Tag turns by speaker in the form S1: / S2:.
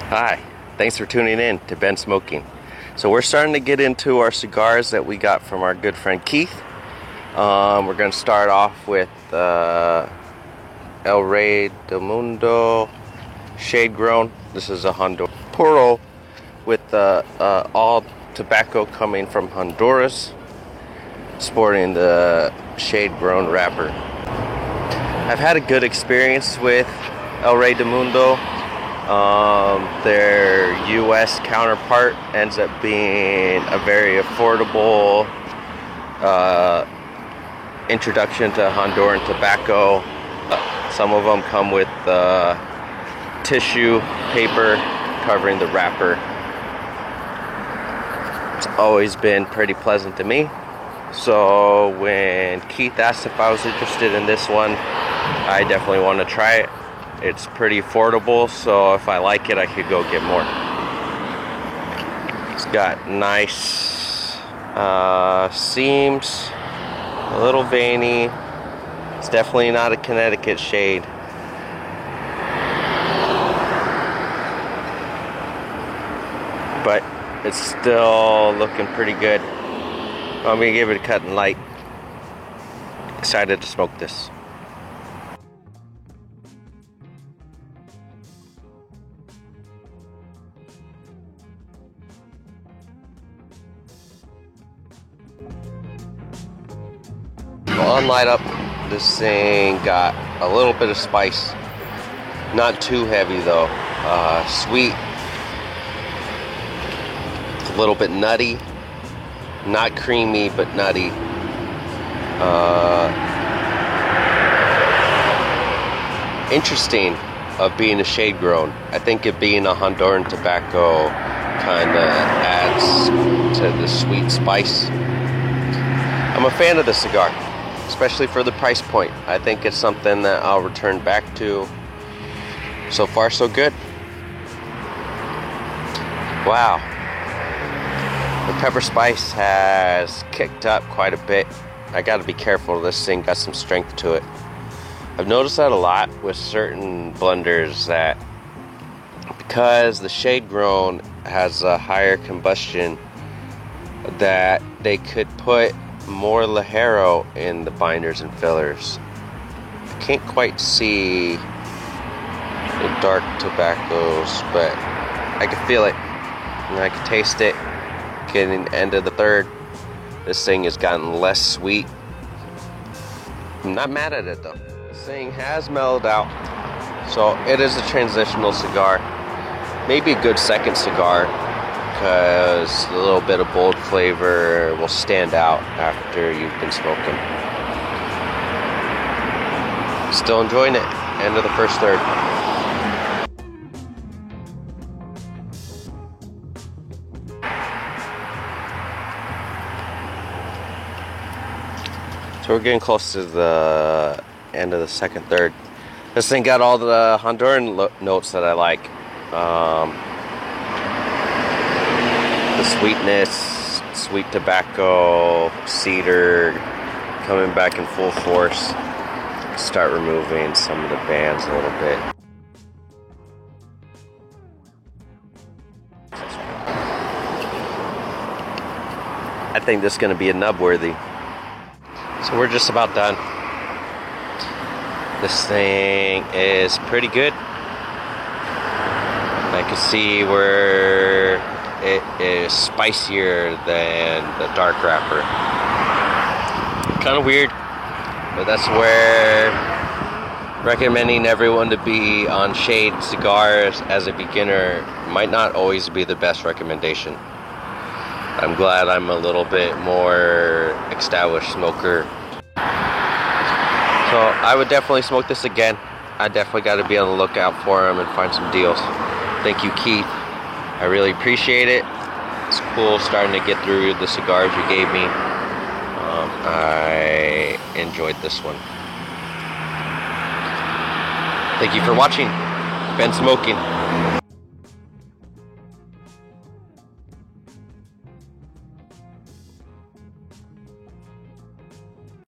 S1: Hi, thanks for tuning in to Ben Smoking. So we're starting to get into our cigars that we got from our good friend Keith. We're going to start off with El Rey del Mundo Shade Grown. This is a Honduras Puro with all tobacco coming from Honduras, sporting the Shade Grown wrapper. I've had a good experience with El Rey del Mundo. Their U.S. counterpart ends up being a very affordable introduction to Honduran tobacco. Some of them come with tissue paper covering the wrapper. It's always been pretty pleasant to me. So when Keith asked if I was interested in this one, I definitely want to try it. It's pretty affordable, so if I like it, I could go get more. It's got nice seams, a little veiny. It's definitely not a Connecticut shade. But it's still looking pretty good. I'm going to give it a cut and light. Excited to smoke this. On light up, this thing got a little bit of spice. Not too heavy though. Sweet. A little bit nutty. Not creamy, but nutty. Interesting of being a shade grown. I think it being a Honduran tobacco kind of adds to the sweet spice. I'm a fan of the cigar, especially for the price point. I think it's something that I'll return back to. So far, so good. Wow. The pepper spice has kicked up quite a bit. I gotta be careful. This thing got some strength to it. I've noticed that a lot with certain blenders, that because the shade grown has a higher combustion, that they could put more Ligero in the binders and fillers. I can't quite see the dark tobaccos, but I can feel it and I can taste it. Getting the end of the third, this thing has gotten less sweet. I'm not mad at it though. This thing has mellowed out, so it is a transitional cigar. Maybe a good second cigar, because a little bit of bold flavor will stand out after you've been smoking. Still enjoying it. End of the first third. So we're getting close to the end of the second third. This thing got all the Honduran notes that I like. The sweetness, sweet tobacco, cedar coming back in full force. Start removing some of the bands a little bit. I think this is going to be a nub worthy. So we're just about done. This thing is pretty good. I can see where it is spicier than the dark wrapper. Kind of weird, but that's where recommending everyone to be on shade cigars as a beginner might not always be the best recommendation. I'm glad I'm a little bit more established smoker. So I would definitely smoke this again. I definitely got to be on the lookout for them and find some deals. Thank you, Keith. I really appreciate it. It's cool starting to get through the cigars you gave me. I enjoyed this one. Thank you for watching. Ben Smoking.